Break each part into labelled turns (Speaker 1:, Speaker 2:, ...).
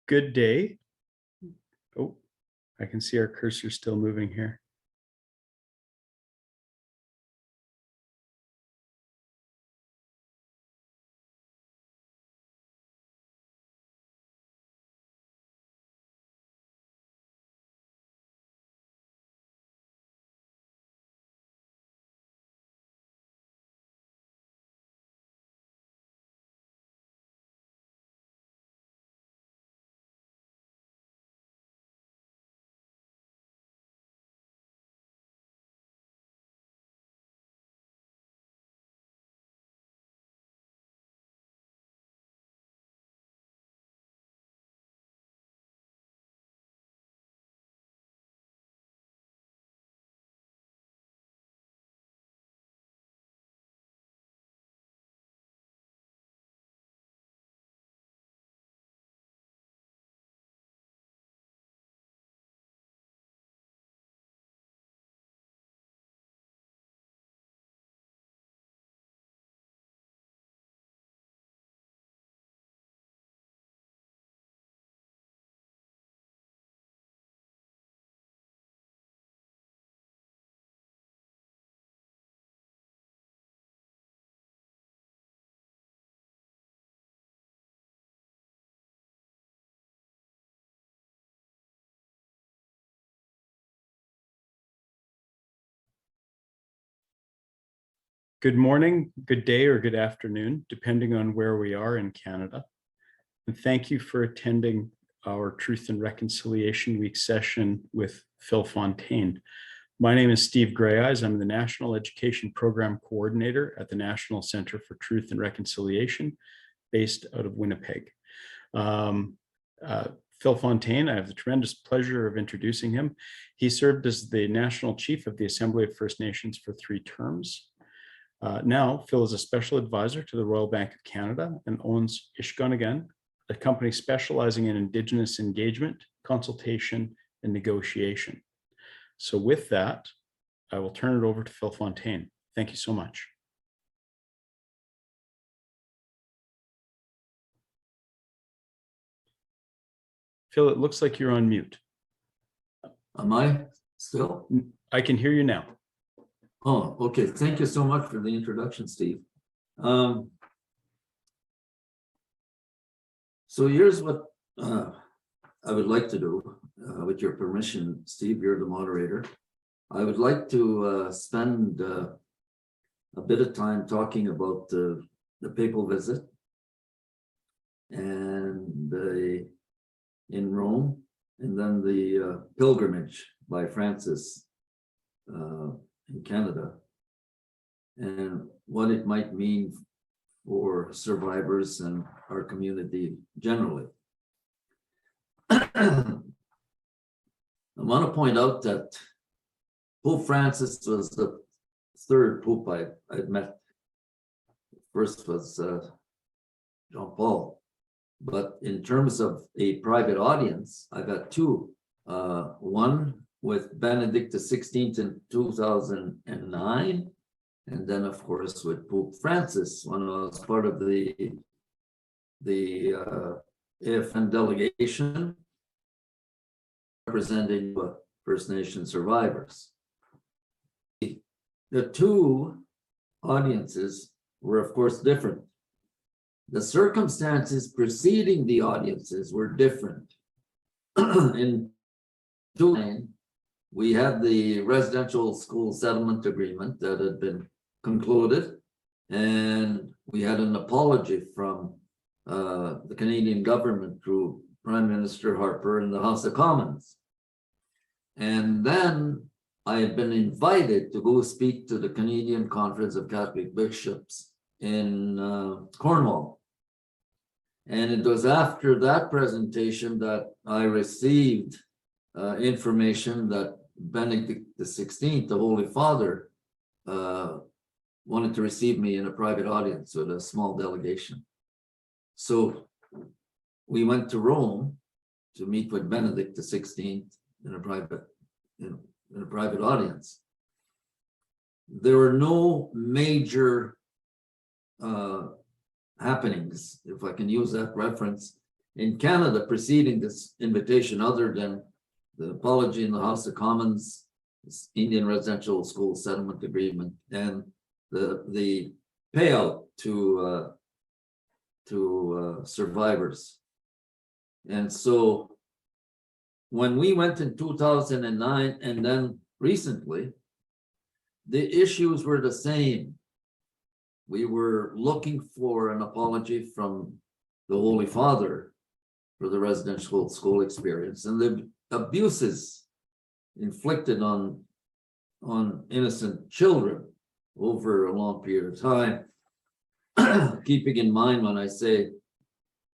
Speaker 1: Good day. Oh, I can see our cursor still moving here. Good morning, good day, or good afternoon, depending on where we are in Canada. And thank you for attending our Truth and Reconciliation Week session with Phil Fontaine. My name is Steve Greyeyes. I'm the National Education Program Coordinator at the National Center for Truth and Reconciliation, based out of Winnipeg. Phil Fontaine, I have the tremendous pleasure of introducing him. He served as the National Chief of the Assembly of First Nations for 3 terms. Now, Phil is a special advisor to the Royal Bank of Canada and owns Ishgonagan, a company specializing in Indigenous engagement, consultation, and negotiation. So with that, I will turn it over to Phil Fontaine. Thank you so much. Phil, it looks like you're on mute.
Speaker 2: Am I still?
Speaker 1: I can hear you now.
Speaker 2: Oh, okay. Thank you so much for the introduction, Steve. So here's what I would like to do, with your permission, Steve, you're the moderator. I would like to spend a bit of time talking about the papal visit and in Rome, and then the pilgrimage by Francis in Canada, and what it might mean for survivors and our community generally. I want to point out that Pope Francis was the 3rd Pope I'd met. First was John Paul, but in terms of a private audience, I've had 2. One with Benedict XVI in 2009, and then of course with Pope Francis when I was part of the AFN delegation representing First Nation survivors. The 2 audiences were of course different. The circumstances preceding the audiences were different. In 2009, we had the residential school settlement agreement that had been concluded, and we had an apology from the Canadian government through Prime Minister Harper in the House of Commons. And then I had been invited to go speak to the Canadian Conference of Catholic Bishops in Cornwall. And it was after that presentation that I received information that Benedict XVI, the Holy Father, wanted to receive me in a private audience with a small delegation. So we went to Rome to meet with Benedict XVI in a private audience. There were no major happenings, if I can use that reference, in Canada preceding this invitation, other than the apology in the House of Commons, Indian Residential School Settlement Agreement, and the payout to survivors. And so when we went in 2009 and then recently, the issues were the same. We were looking for an apology from the Holy Father for the residential school experience and the abuses inflicted on innocent children over a long period of time. Keeping in mind, when I say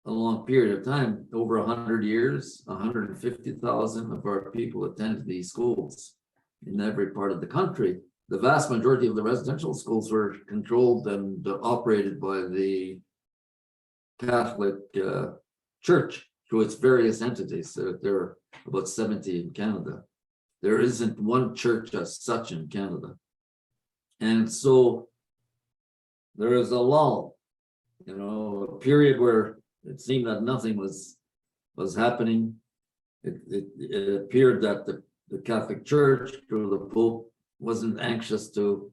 Speaker 2: a long period of time, over 100 years, 150,000 of our people attended these schools in every part of the country. The vast majority of the residential schools were controlled and operated by the Catholic Church through its various entities. There are about 70 in Canada. There isn't one church as such in Canada. And so there is a lull, a period where it seemed that nothing was happening. It appeared that the Catholic Church, through the Pope, wasn't anxious to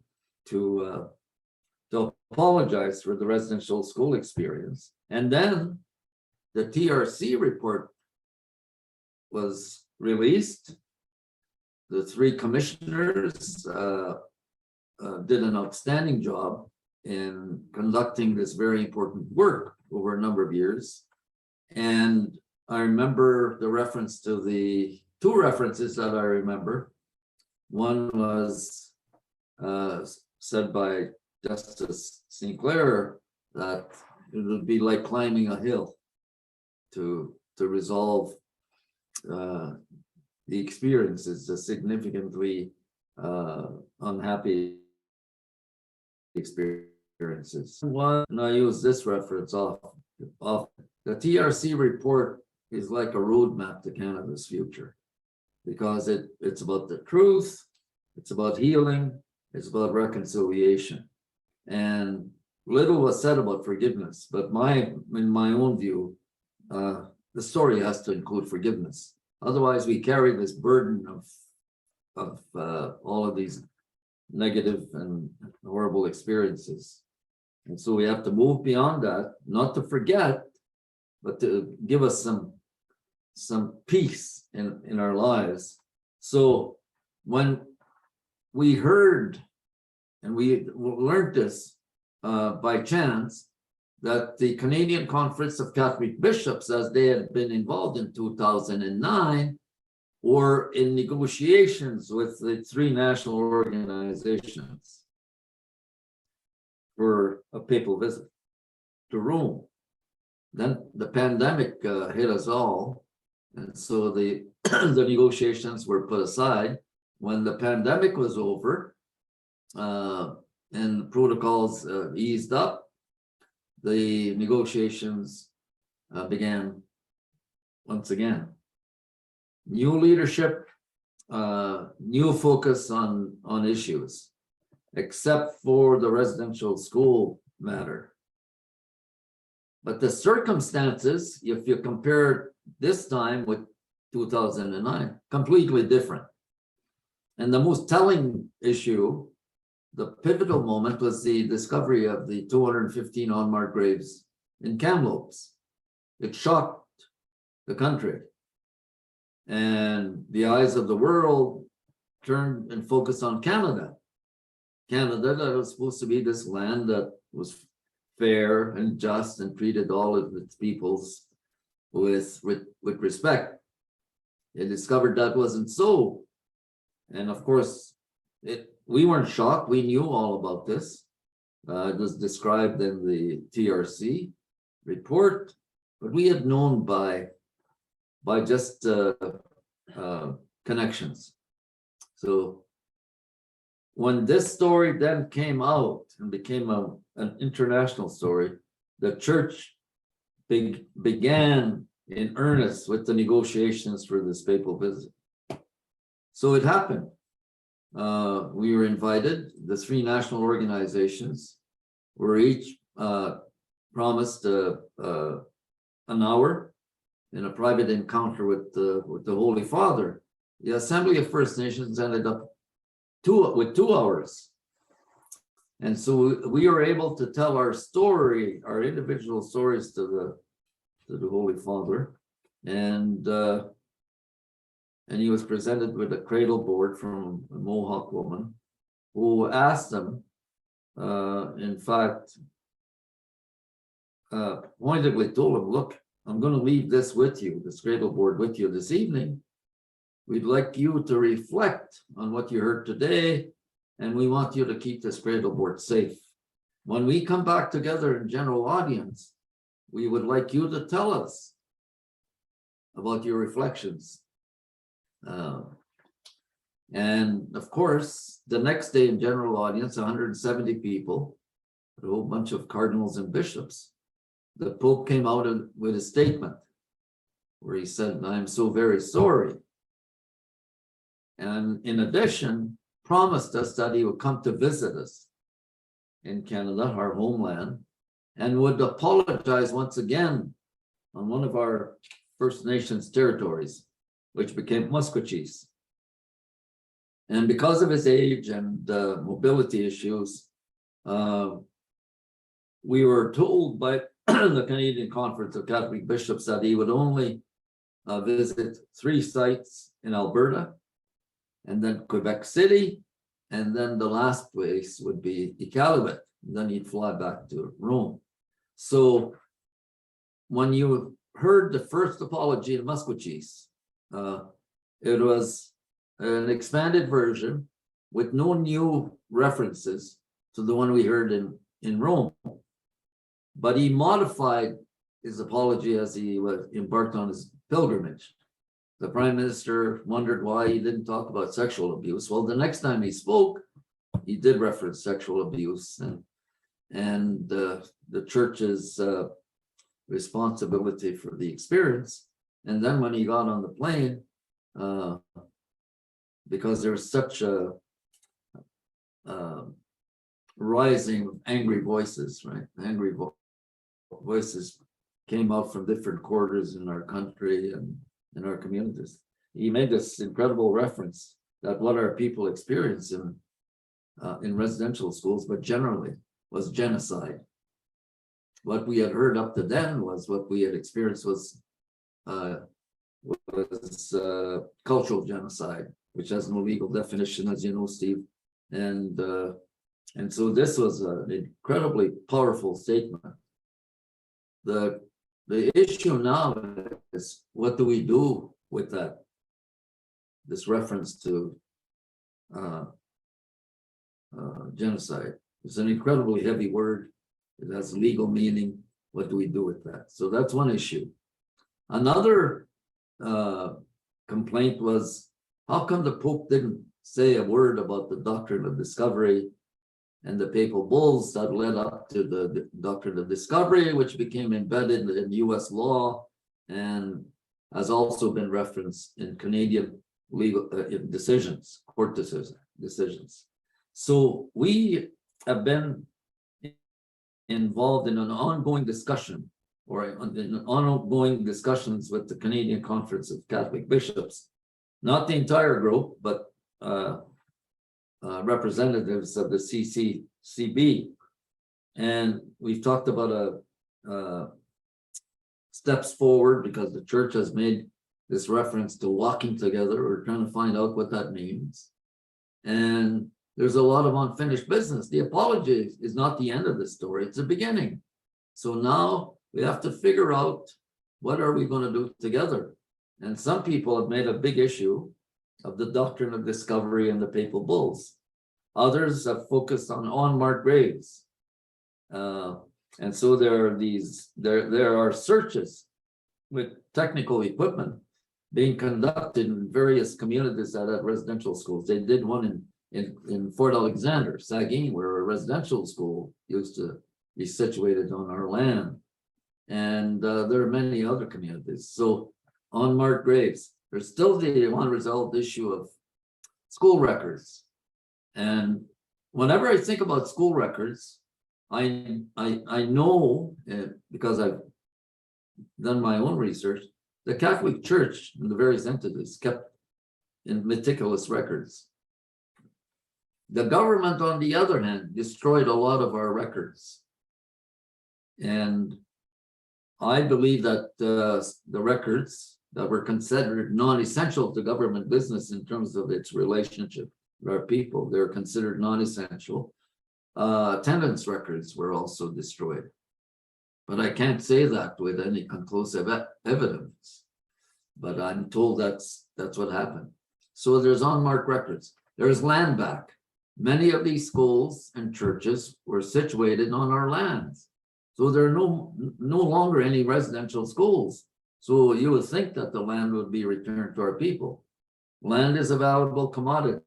Speaker 2: apologize for the residential school experience. And then the TRC report was released. The three commissioners did an outstanding job in conducting this very important work over a number of years. And I remember the reference to the two references that I remember. One was said by Justice Sinclair that it would be like climbing a hill to resolve the experiences, the significantly unhappy experiences. One, and I use this reference often. The TRC report is like a roadmap to Canada's future, because it's about the truth, it's about healing, it's about reconciliation. And little was said about forgiveness, but in my own view, the story has to include forgiveness. Otherwise, we carry this burden of all of these negative and horrible experiences. And so we have to move beyond that, not to forget, but to give us some peace in our lives. So when we heard and we learned this by chance, that the Canadian Conference of Catholic Bishops, as they had been involved in 2009, were in negotiations with the three national organizations for a papal visit to Rome. Then the pandemic hit us all, and so the negotiations were put aside. When the pandemic was over and protocols eased up, the negotiations began once again. New leadership, new focus on issues, except for the residential school matter. But the circumstances, if you compare this time with 2009, completely different. And the most telling issue, the pivotal moment, was the discovery of the 215 unmarked graves in Kamloops. It shocked the country. And the eyes of the world turned and focused on Canada. Canada, that was supposed to be this land that was fair and just and treated all of its peoples with respect. They discovered that wasn't so. And of course, we weren't shocked. We knew all about this. It was described in the TRC report, but we had known by just connections. So when this story then came out and became an international story, the church began in earnest with the negotiations for this papal visit. So it happened. We were invited. The three national organizations were each promised an hour in a private encounter with the Holy Father. The Assembly of First Nations ended up with 2 hours. And so we were able to tell our story, our individual stories to the Holy Father. And he was presented with a cradle board from a Mohawk woman who asked him, in fact, pointedly told him, look, I'm going to leave this with you, this cradle board with you this evening. We'd like you to reflect on what you heard today, and we want you to keep this cradle board safe. When we come back together in general audience, we would like you to tell us about your reflections. And of course, the next day in general audience, 170 people, a whole bunch of cardinals and bishops, the Pope came out with a statement where he said, I'm so very sorry. And in addition, promised us that he would come to visit us in Canada, our homeland, and would apologize once again on one of our First Nations territories, which became Musqueam. And because of his age and mobility issues, we were told by the Canadian Conference of Catholic Bishops that he would only visit 3 sites in Alberta, and then Quebec City, and then the last place would be Iqaluit. Then he'd fly back to Rome. So when you heard the first apology in Musqueam, it was an expanded version with no new references to the one we heard in Rome. But he modified his apology as he was embarked on his pilgrimage. The Prime Minister wondered why he didn't talk about sexual abuse. Well, the next time he spoke, he did reference sexual abuse and the church's responsibility for the experience. And then when he got on the plane, because there was such a rising of angry voices, right? Angry voices came out from different quarters in our country and in our communities. He made this incredible reference that what our people experience in residential schools, but generally, was genocide. What we had heard up to then was what we had experienced was cultural genocide, which has no legal definition, as you know, Steve. And so this was an incredibly powerful statement. The issue now is, what do we do with that? This reference to genocide. It's an incredibly heavy word. It has legal meaning. What do we do with that? So that's one issue. Another complaint was, how come the Pope didn't say a word about the Doctrine of Discovery and the papal bulls that led up to the Doctrine of Discovery, which became embedded in US law and has also been referenced in Canadian legal decisions, court decisions. So we have been involved in an ongoing discussion, or in ongoing discussions with the Canadian Conference of Catholic Bishops, not the entire group, but representatives of the CCCB. And we've talked about steps forward, because the church has made this reference to walking together. We're trying to find out what that means. And there's a lot of unfinished business. The apology is not the end of the story, it's the beginning. So now we have to figure out, what are we going to do together? And some people have made a big issue of the Doctrine of Discovery and the papal bulls. Others have focused on unmarked graves. And so there are searches with technical equipment being conducted in various communities that have residential schools. They did one in Fort Alexander, Saguin, where a residential school used to be situated on our land. And there are many other communities. So unmarked graves. There's still the unresolved issue of school records. And whenever I think about school records, I know because I've done my own research, the Catholic Church and the various entities kept in meticulous records. The government, on the other hand, destroyed a lot of our records. And I believe that the records that were considered non-essential to government business in terms of its relationship with our people, they're considered non-essential. Attendance records were also destroyed. But I can't say that with any conclusive evidence. But I'm told that's what happened. So there's unmarked records. There's land back. Many of these schools and churches were situated on our lands. So there are no longer any residential schools. So you would think that the land would be returned to our people. Land is a valuable commodity,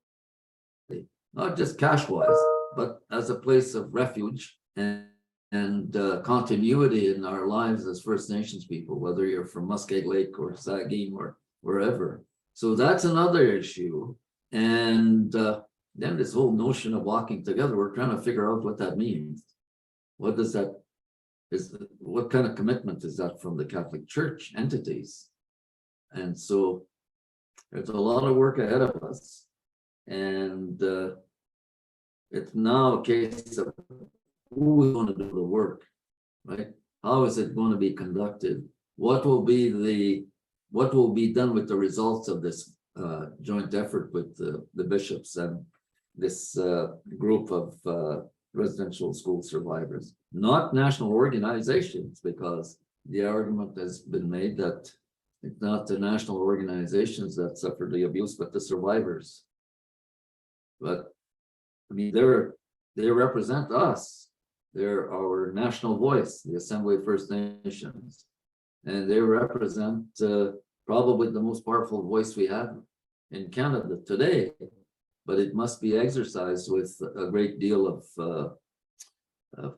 Speaker 2: not just cash-wise, but as a place of refuge and continuity in our lives as First Nations people, whether you're from Muskeg Lake or Sagkeeng or wherever. So that's another issue. And then this whole notion of walking together, we're trying to figure out what that means. What does that what kind of commitment is that from the Catholic Church entities? And so there's a lot of work ahead of us. And it's now a case of who is going to do the work, right? How is it going to be conducted? What will be done with the results of this joint effort with the bishops and this group of residential school survivors, not national organizations, because the argument has been made that it's not the national organizations that suffered the abuse, but the survivors. But I mean, they represent us. They're our national voice, the Assembly of First Nations, and they represent probably the most powerful voice we have in Canada today. But it must be exercised with a great deal of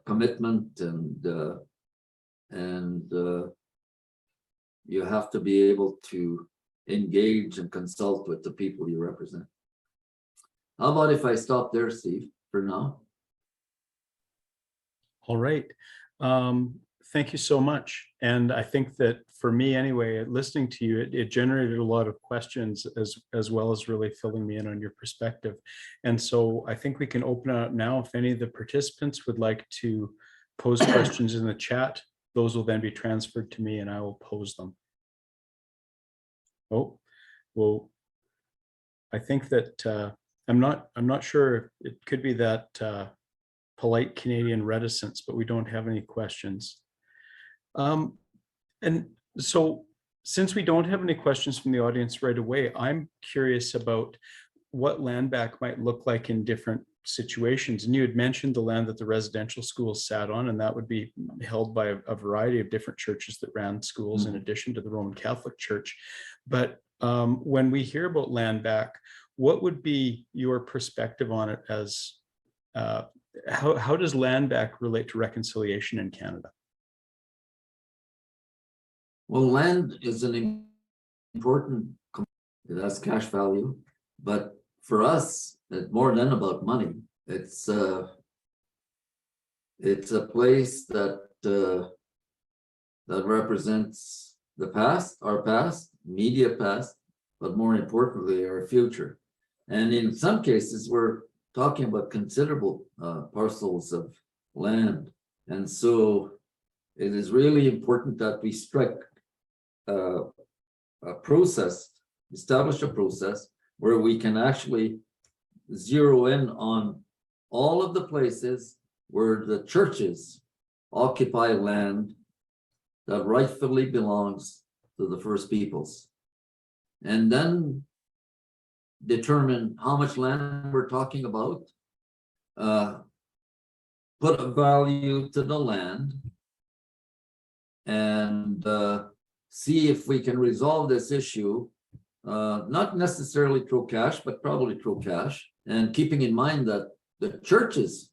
Speaker 2: commitment, and you have to be able to engage and consult with the people you represent. How about if I stop there, Steve, for now?
Speaker 1: All right. Thank you so much. And I think that for me anyway, listening to you, it generated a lot of questions as well as really filling me in on your perspective. And so I think we can open it up now. If any of the participants would like to pose questions in the chat, those will then be transferred to me and I will pose them. Oh, well, I think that I'm not sure. It could be that polite Canadian reticence, but we don't have any questions. And so since we don't have any questions from the audience right away, I'm curious about what land back might look like in different situations. And you had mentioned the land that the residential schools sat on, and that would be held by a variety of different churches that ran schools in addition to the Roman Catholic Church. But when we hear about land back, what would be your perspective on it as how does land back relate to reconciliation in Canada?
Speaker 2: Well, land is an important component. It has cash value, but for us, it's more than about money. It's a place that that represents the past, our past, immediate past, but more importantly, our future. And in some cases, we're talking about considerable parcels of land. And so it is really important that we strike a process, establish a process where we can actually zero in on all of the places where the churches occupy land that rightfully belongs to the First Peoples. And then determine how much land we're talking about, put a value to the land, and see if we can resolve this issue, not necessarily through cash, but probably through cash, and keeping in mind that the churches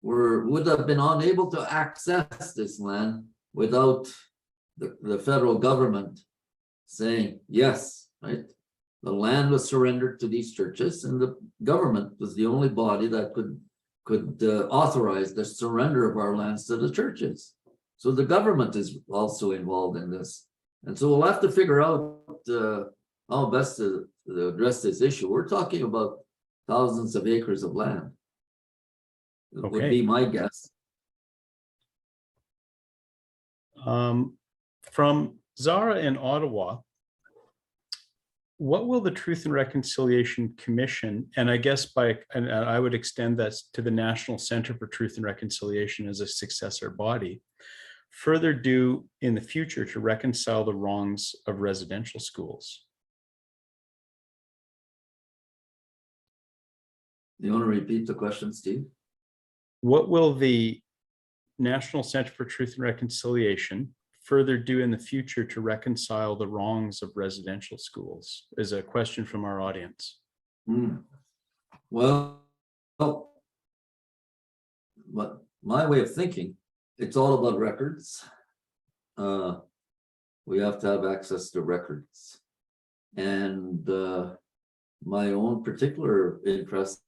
Speaker 2: would have been unable to access this land without the federal government saying yes, right? The land was surrendered to these churches, and the government was the only body that could could authorize the surrender of our lands to the churches. So the government is also involved in this. And so we'll have to figure out how best to address this issue. We're talking about thousands of acres of land. It would be my guess.
Speaker 1: From Zara in Ottawa, what will the Truth and Reconciliation Commission, and I guess and I would extend that to the National Center for Truth and Reconciliation as a successor body, further do in the future to reconcile the wrongs of residential schools?
Speaker 2: You want to repeat the question, Steve?
Speaker 1: What will the National Center for Truth and Reconciliation further do in the future to reconcile the wrongs of residential schools? Is a question from our audience.
Speaker 2: Well, my way of thinking, it's all about records. We have to have access to records. And my own particular interest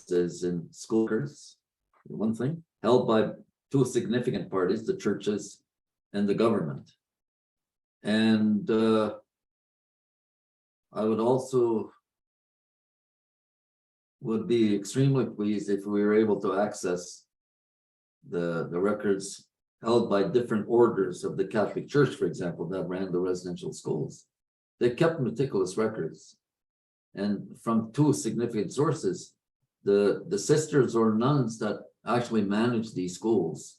Speaker 2: is in school records, one thing, held by two significant parties, the churches and the government. And I would be extremely pleased if we were able to access the records held by different orders of the Catholic Church, for example, that ran the residential schools. They kept meticulous records. And from two significant sources, the sisters or nuns that actually manage these schools,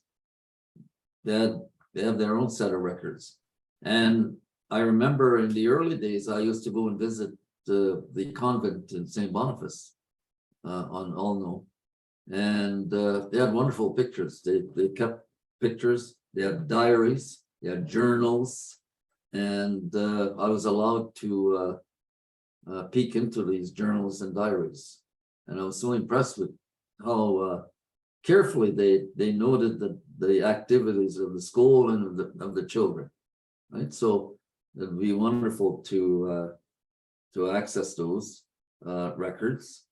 Speaker 2: they have their own set of records. And I remember in the early days, I used to go and visit the convent in St. Boniface on Olno. And they had wonderful pictures. They kept pictures, they had diaries, they had journals. And I was allowed to peek into these journals and diaries. And I was so impressed with how carefully they noted the activities of the school and of the children, right? So it'd be wonderful to access those records.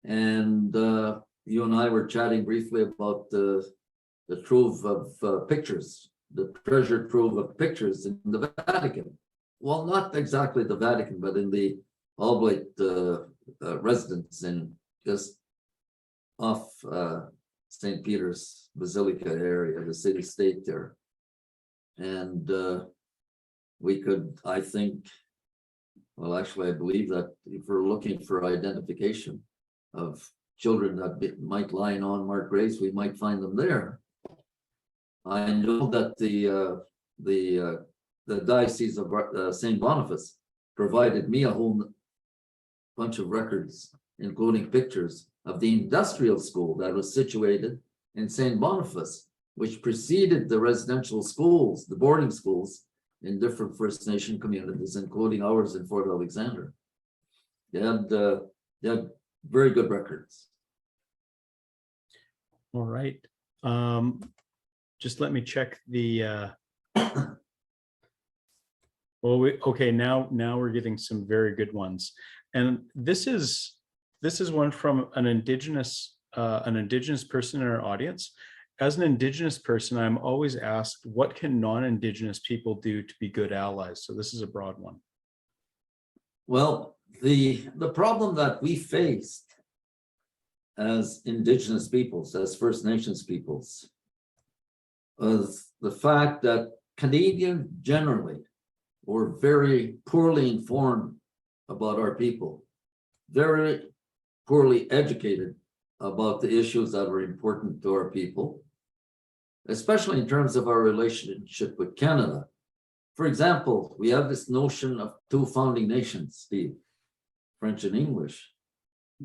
Speaker 2: And you and I were chatting briefly about the trove of pictures, the treasure trove of pictures in the Vatican. Well, not exactly the Vatican, but in the Oblate residence in just off St. Peter's Basilica area, the city state there. And we could, I think, well, actually, I believe that if we're looking for identification of children that might lie in unmarked graves, we might find them there. I know that the Diocese of St. Boniface provided me a whole bunch of records, including pictures of the industrial school that was situated in St. Boniface, which preceded the residential schools, the boarding schools in different First Nation communities, including ours in Fort Alexander. They had very good records.
Speaker 1: All right. Just let me check the well, okay, now we're getting some very good ones. And this is one from an Indigenous person in our audience. As an Indigenous person, I'm always asked, what can non-Indigenous people do to be good allies? So this is a broad one.
Speaker 2: Well, the problem that we faced as Indigenous peoples, as First Nations peoples, was the fact that Canadians generally were very poorly informed about our people, very poorly educated about the issues that were important to our people, especially in terms of our relationship with Canada. For example, we have this notion of two founding nations, Steve, French and English.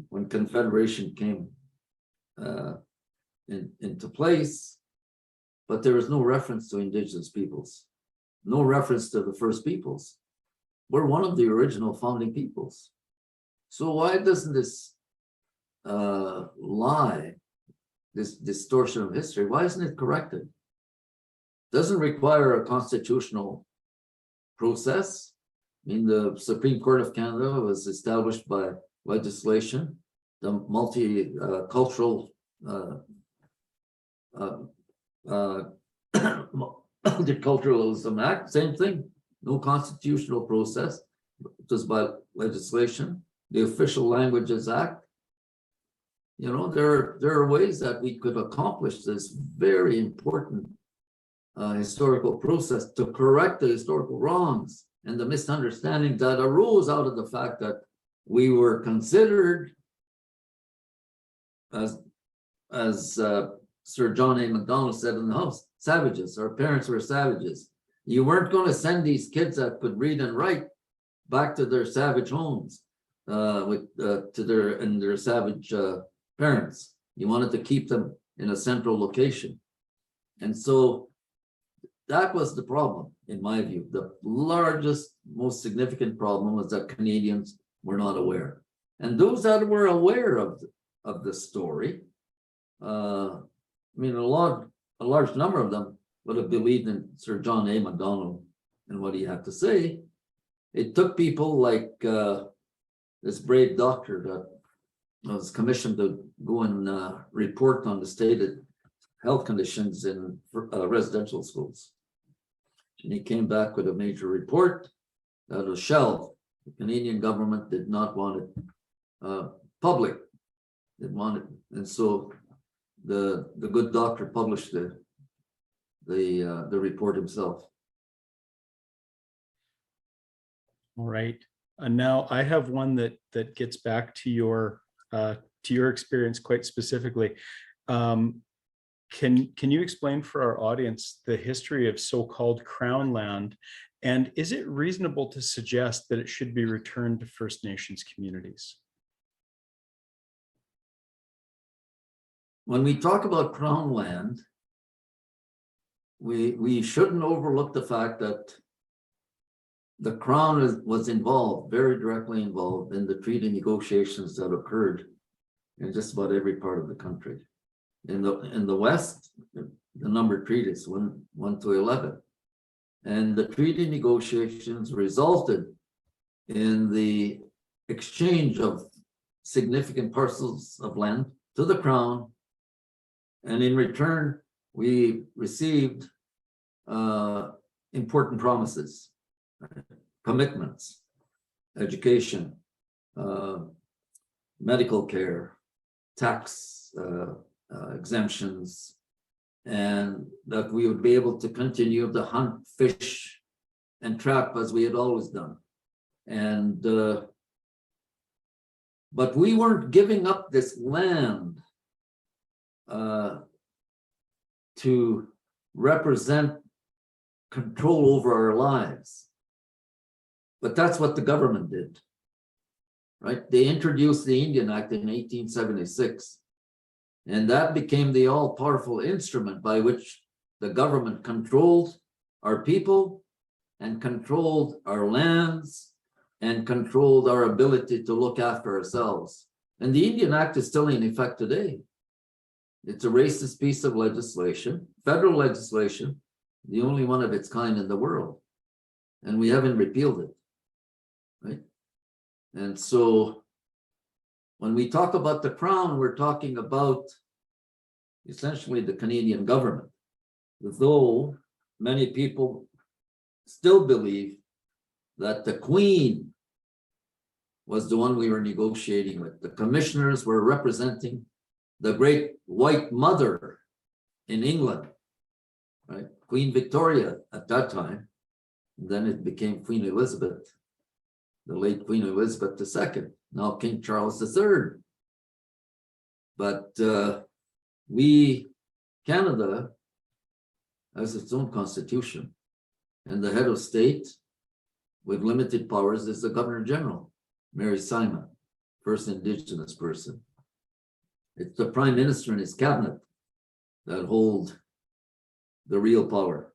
Speaker 2: When Confederation came into place, but there is no reference to Indigenous peoples, no reference to the First Peoples. We're one of the original founding peoples. So why doesn't this lie, this distortion of history, why isn't it corrected? Doesn't require a constitutional process. I mean, the Supreme Court of Canada was established by legislation. The multicultural uh, uh, uh, Multiculturalism Act, same thing, no constitutional process, just by legislation. The Official Languages Act. You know, there are ways that we could accomplish this very important historical process to correct the historical wrongs and the misunderstandings that arose out of the fact that we were considered, as Sir John A. Macdonald said in the House, savages. Our parents were savages. You weren't going to send these kids that could read and write back to their savage homes to their savage parents. You wanted to keep them in a central location. And so that was the problem, in my view. The largest, most significant problem was that Canadians were not aware. And those that were aware of the story, I mean, a large number of them would have believed in Sir John A. Macdonald and what he had to say. It took people like this brave doctor that was commissioned to go and report on the state of health conditions in residential schools. And he came back with a major report that was shelved. The Canadian government did not want it public. They wanted, and so the good doctor published the report himself.
Speaker 1: All right. Now I have one that gets back to your experience quite specifically. Can you explain for our audience the history of so-called Crown land, and is it reasonable to suggest that it should be returned to First Nations communities?
Speaker 2: When we talk about Crown land, we shouldn't overlook the fact that the Crown was involved, very directly involved in the treaty negotiations that occurred in just about every part of the country. In the West, the number of treaties, 1 to 11. And the treaty negotiations resulted in the exchange of significant parcels of land to the Crown. And in return, we received important promises, commitments, education, medical care, tax exemptions, and that we would be able to continue to hunt, fish, and trap as we had always done. And but we weren't giving up this land to represent control over our lives. But that's what the government did, right? They introduced the Indian Act in 1876. And that became the all-powerful instrument by which the government controlled our people and controlled our lands and controlled our ability to look after ourselves. And the Indian Act is still in effect today. It's a racist piece of legislation, federal legislation, the only one of its kind in the world. And we haven't repealed it, right? And so when we talk about the Crown, we're talking about essentially the Canadian government, though many people still believe that the Queen was the one we were negotiating with. The commissioners were representing the great white mother in England, right? Queen Victoria at that time. And then it became Queen Elizabeth, the late Queen Elizabeth II, now King Charles III. But Canada has its own constitution, and the head of state with limited powers is the Governor General, Mary Simon, first Indigenous person. It's the Prime Minister and his cabinet that hold the real power.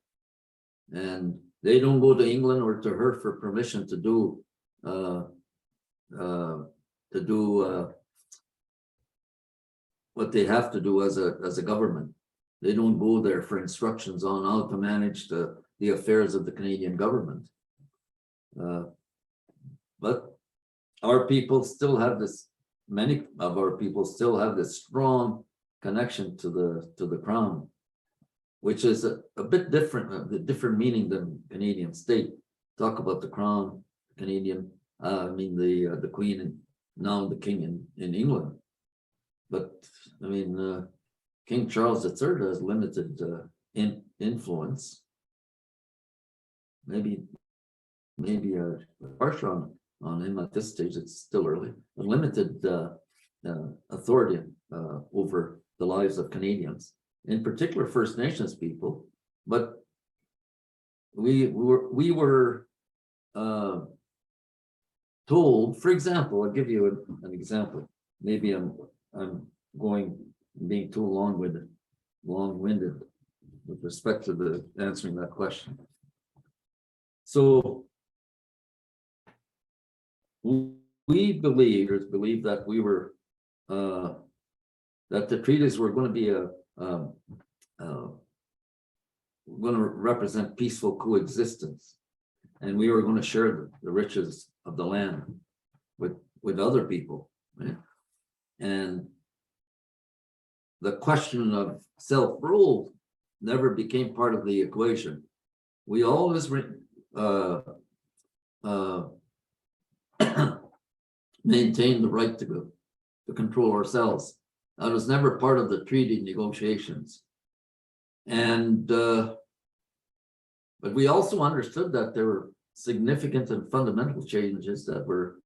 Speaker 2: And they don't go to England or to her for permission to do what they have to do as a government. They don't go there for instructions on how to manage the affairs of the Canadian government. But our people still have this, many of our people still have this strong connection to the crown, which is a bit different, a different meaning than Canadian state. Talk about the crown, Canadian, the Queen, and now the King in England. But I mean, King Charles III has limited influence. Maybe a harsh on him at this stage. It's still early. A limited authority over the lives of Canadians, in particular First Nations people. But we were told, for example, I'll give you an example. Maybe I'm being too long-winded with respect to answering that question. So we believe that we were that the treaties were going to be going to represent peaceful coexistence, and we were going to share the riches of the land with other people, right? And the question of self-rule never became part of the equation. We always maintained the right to control ourselves. That was never part of the treaty negotiations. And but we also understood that there were significant and fundamental changes that were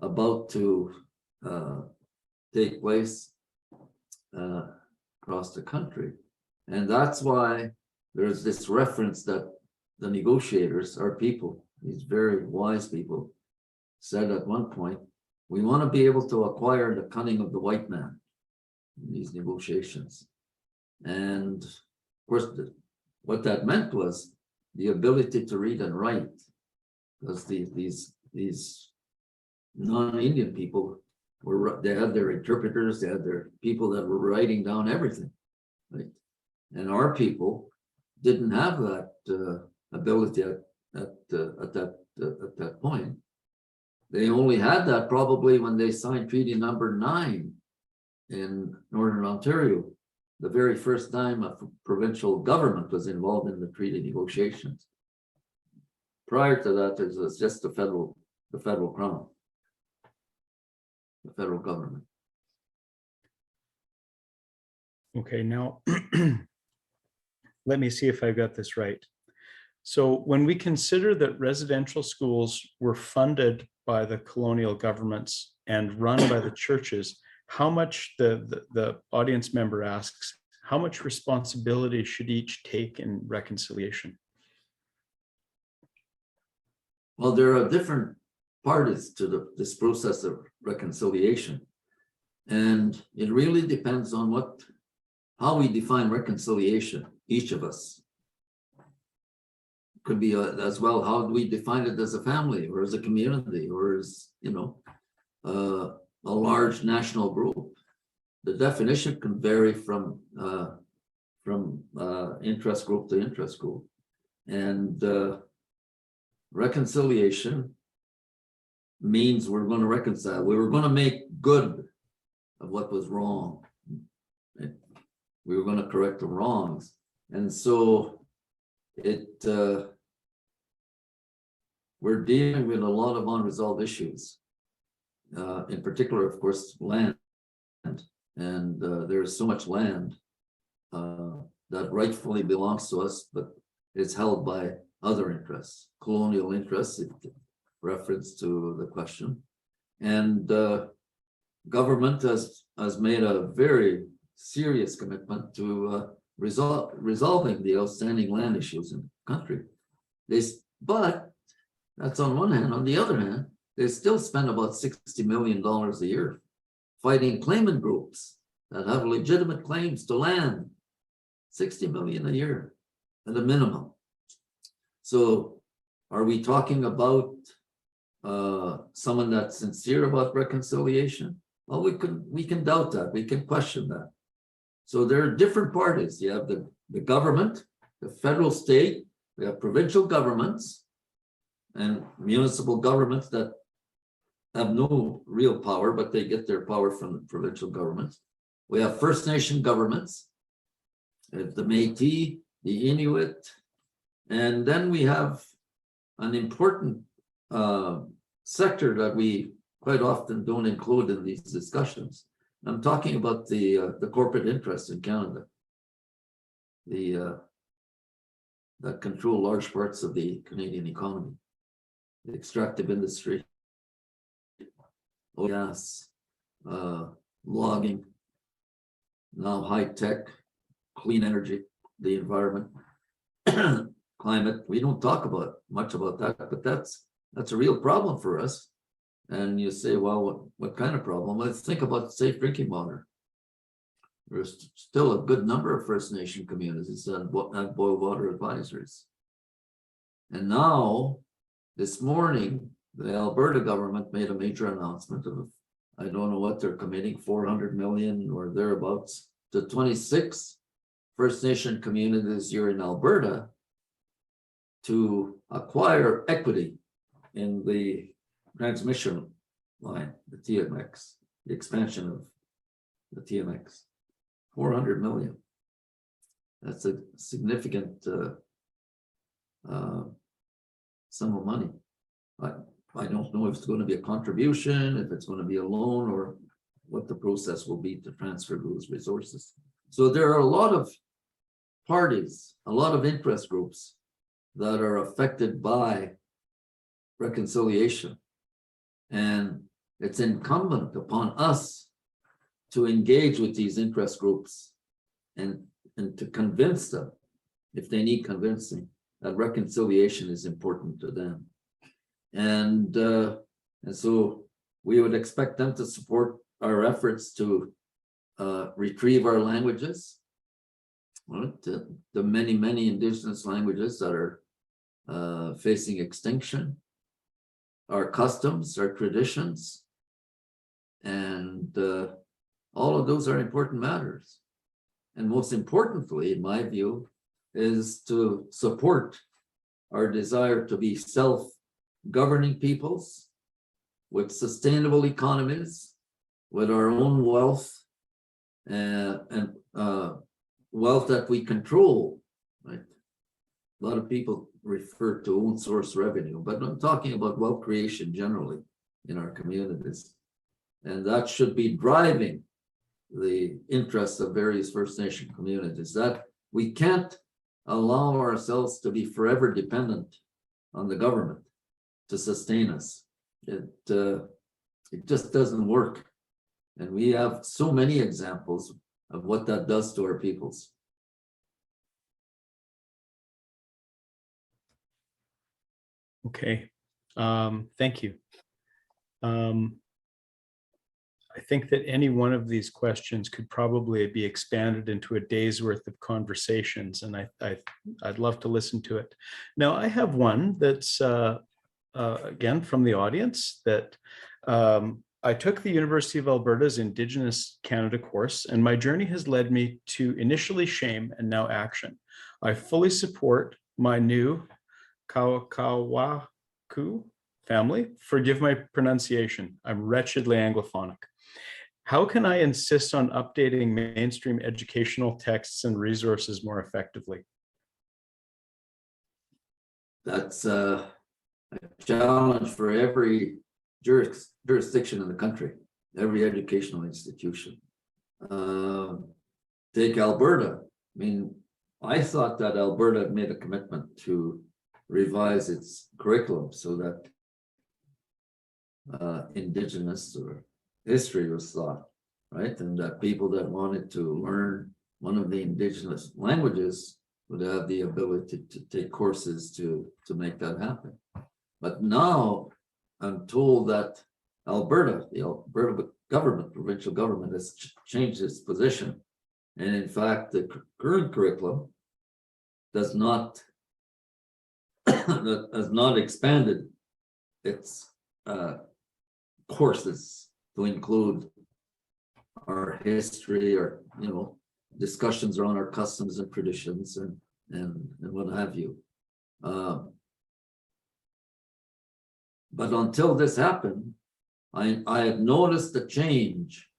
Speaker 2: about to take place across the country. And that's why there's this reference that the negotiators, our people, these very wise people, said at one point, we want to be able to acquire the cunning of the white man in these negotiations. And of course, what that meant was the ability to read and write, because these non-Indian people they had their interpreters, they had their people that were writing down everything, right? And our people didn't have that ability at that point. They only had that probably when they signed Treaty Number 9 in Northern Ontario, the very first time a provincial government was involved in the treaty negotiations. Prior to that, it was just the federal crown, the federal government.
Speaker 1: Okay, now let me see if I got this right. So when we consider that residential schools were funded by the colonial governments and run by the churches, how much the audience member asks, how much responsibility should each take in reconciliation?
Speaker 2: Well, there are different parties to this process of reconciliation. And it really depends on how we define reconciliation, each of us. Could be as well, how do we define it as a family or as a community or as, a large national group? The definition can vary from interest group to interest group. And reconciliation means we're going to reconcile. We were going to make good of what was wrong. We were going to correct the wrongs. And so we're dealing with a lot of unresolved issues. In particular, of course, land. And there's so much land that rightfully belongs to us, but it's held by other interests, colonial interests, in reference to the question. And government has made a very serious commitment to resolving the outstanding land issues in the country. But that's on one hand. On the other hand, they still spend about $60 million a year fighting claimant groups that have legitimate claims to land. $60 million a year at a minimum. So are we talking about someone that's sincere about reconciliation? Well, we can doubt that. We can question that. So there are different parties. You have the government, the federal state, we have provincial governments and municipal governments that have no real power, but they get their power from the provincial governments. we have First Nation governments, the Métis, the Inuit, and then we have an important sector that we quite often don't include in these discussions. I'm talking about the corporate interests in Canada, that control large parts of the Canadian economy, the extractive industry, oil, gas, logging, now high tech, clean energy, the environment, climate. We don't talk much about that, but that's a real problem for us. And you say, well, what kind of problem? Let's think about safe drinking water. There's still a good number of First Nation communities that have boil water advisories. And now, this morning, the Alberta government made a major announcement of, I don't know what they're committing, 400 million or thereabouts, to 26 First Nation communities here in Alberta to acquire equity in the transmission line, the TMX, the expansion of the TMX. 400 million. That's a significant sum of money. I don't know if it's going to be a contribution, if it's going to be a loan, or what the process will be to transfer those resources. So there are a lot of parties, a lot of interest groups that are affected by reconciliation. And it's incumbent upon us to engage with these interest groups and to convince them, if they need convincing, that reconciliation is important to them. And so we would expect them to support our efforts to retrieve our languages, right? The many Indigenous languages that are facing extinction, our customs, our traditions, and all of those are important matters. And most importantly, in my view, is to support our desire to be self-governing peoples with sustainable economies, with our own wealth and wealth that we control, right? A lot of people refer to own source revenue, but I'm talking about wealth creation generally in our communities. And that should be driving the interests of various First Nation communities, that we can't allow ourselves to be forever dependent on the government to sustain us. It just doesn't work. And we have so many examples of what that does to our peoples.
Speaker 1: Okay, thank you. I think that any one of these questions could probably be expanded into a day's worth of conversations, and I'd love to listen to it. Now, I have one that's, again, from the audience, that I took the University of Alberta's Indigenous Canada course, and my journey has led me to initially shame and now action. I fully support my new Kawakawaku family. Forgive my pronunciation. I'm wretchedly Anglophonic. How can I insist on updating mainstream educational texts and resources more effectively?
Speaker 2: That's a challenge for every jurisdiction in the country, every educational institution. Take Alberta. I mean, I thought that Alberta made a commitment to revise its curriculum so that Indigenous or history was taught, right? And that people that wanted to learn one of the Indigenous languages would have the ability to take courses to make that happen. But now I'm told that Alberta, the Alberta government, provincial government, has changed its position. And in fact, the current curriculum does not has not expanded its courses to include our history, or discussions around our customs and traditions and what have you. But until this happened, I had noticed a change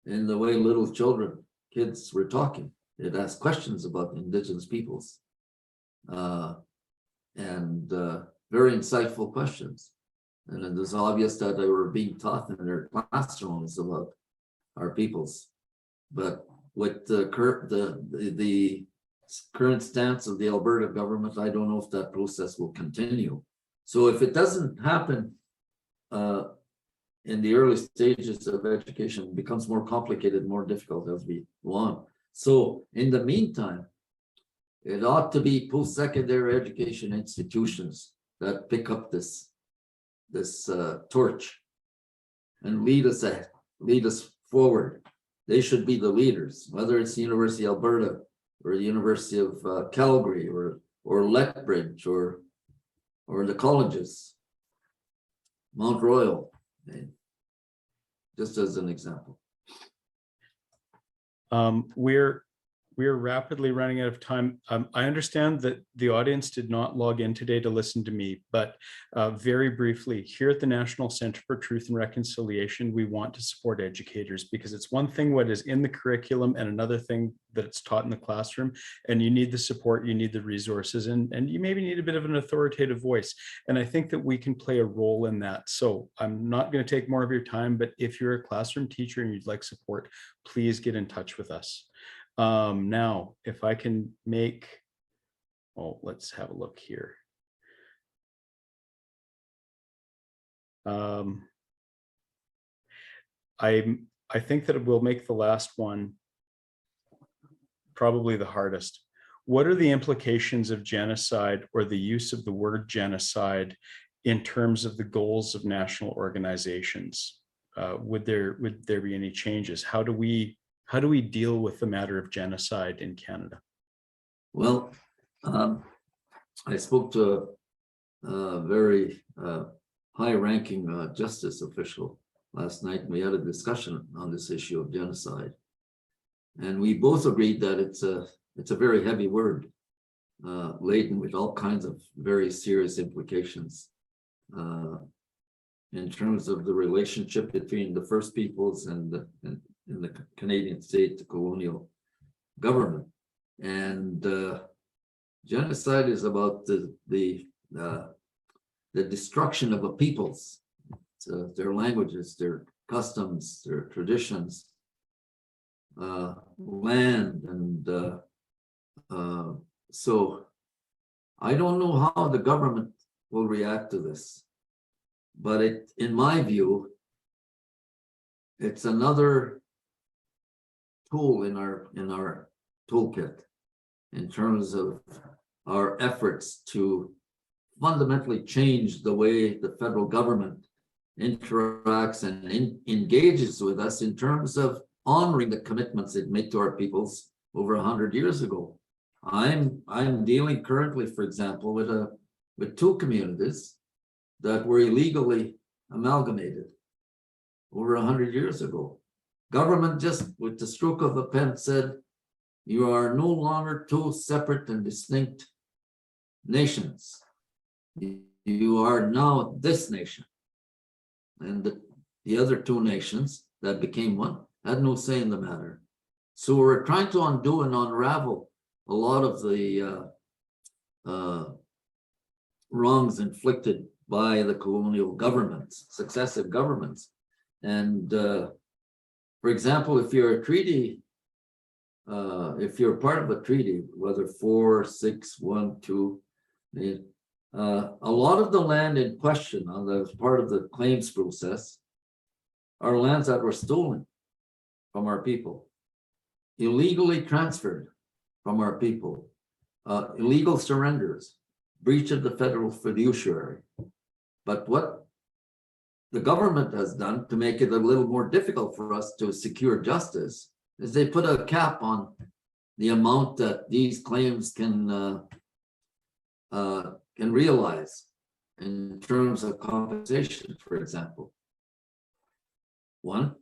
Speaker 2: in the way little children, kids were talking. They'd ask questions about Indigenous peoples. And very insightful questions. And it was obvious that they were being taught in their classrooms about our peoples. But with the current stance of the Alberta government, I don't know if that process will continue. So if it doesn't happen in the early stages of education, it becomes more complicated, more difficult as we go on. So in the meantime, it ought to be post-secondary education institutions that pick up this torch and lead us forward. They should be the leaders, whether it's the University of Alberta or the University of Calgary or Lethbridge or the colleges, Mount Royal, just as an example.
Speaker 1: We're rapidly running out of time. I understand that the audience did not log in today to listen to me, but very briefly, here at the National Center for Truth and Reconciliation, we want to support educators because it's one thing what is in the curriculum and another thing that it's taught in the classroom, and you need the support, you need the resources, and you maybe need a bit of an authoritative voice. And I think that we can play a role in that. So I'm not going to take more of your time, but if you're a classroom teacher and you'd like support, please get in touch with us. Now, if I can make, let's have a look here. I think that we'll make the last one probably the hardest. What are the implications of genocide or the use of the word genocide in terms of the goals of national organizations? Would there be any changes? How do we deal with the matter of genocide in Canada?
Speaker 2: Well, I spoke to a very high-ranking justice official last night, and we had a discussion on this issue of genocide. And we both agreed that it's a very heavy word, laden with all kinds of very serious implications in terms of the relationship between the First Peoples and the Canadian state, the colonial government. And genocide is about the destruction of a people's, their languages, their customs, their traditions, land, and so I don't know how the government will react to this, but in my view, it's another tool in our toolkit in terms of our efforts to fundamentally change the way the federal government interacts and engages with us in terms of honoring the commitments it made to our peoples over 100 years ago. I'm dealing currently, for example, with two communities that were illegally amalgamated over 100 years ago. Government just with the stroke of a pen said, you are no longer two separate and distinct nations. You are now this nation. And the other two nations that became one had no say in the matter. So we're trying to undo and unravel a lot of the wrongs inflicted by the colonial governments, successive governments. And for example, if you're a treaty, if you're part of a treaty, whether 4, 6, 1, 2, a lot of the land in question on the part of the claims process are lands that were stolen from our people, illegally transferred from our people, illegal surrenders, breach of the federal fiduciary. But what the government has done to make it a little more difficult for us to secure justice is they put a cap on the amount that these claims can realize in terms of compensation, for example. 1.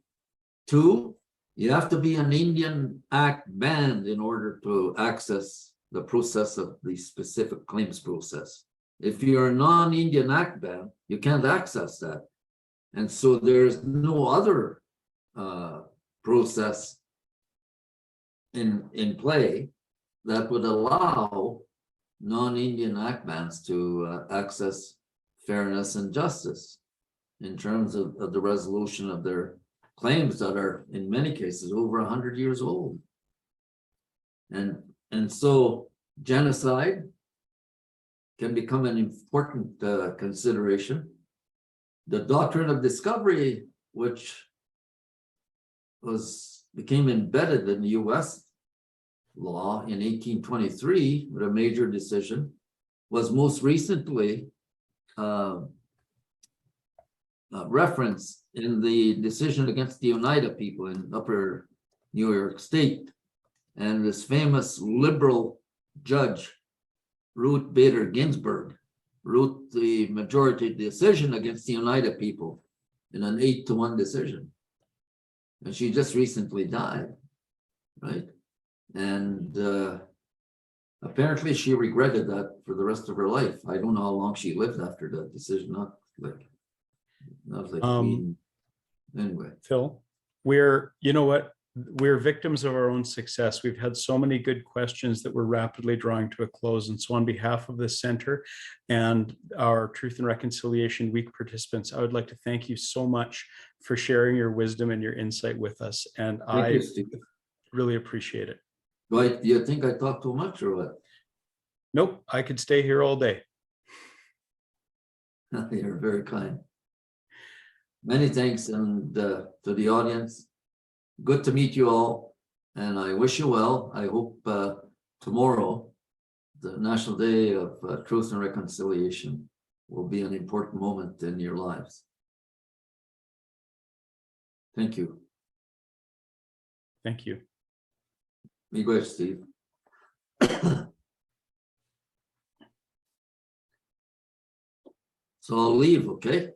Speaker 2: 2, you have to be an Indian Act band in order to access the process of the specific claims process. If you're a non-Indian Act band, you can't access that. And so there's no other process in play that would allow non-Indian Actmans to access fairness and justice in terms of the resolution of their claims that are in many cases over 100 years old. And so genocide can become an important consideration. The Doctrine of Discovery, which became embedded in the US law in 1823 with a major decision, was most recently referenced in the decision against the Oneida people in Upper New York State. And this famous liberal judge, Ruth Bader Ginsburg, wrote the majority decision against the Oneida people in an 8-1 decision. And she just recently died, right? And apparently she regretted that for the rest of her life. I don't know how long she lived after that decision, not like anyway.
Speaker 1: Phil, you know what? We're victims of our own success. We've had so many good questions that we're rapidly drawing to a close. And so on behalf of the center and our Truth and Reconciliation Week participants, I would like to thank you so much for sharing your wisdom and your insight with us. And I really appreciate it.
Speaker 2: Do you think I talk too much or what?
Speaker 1: Nope, I could stay here all day.
Speaker 2: You're very kind. Many thanks, and to the audience. Good to meet you all, and I wish you well. I hope tomorrow, the National Day of Truth and Reconciliation, will be an important moment in your lives. Thank you.
Speaker 1: Thank you.
Speaker 2: Miigwech, Steve. So I'll leave, okay?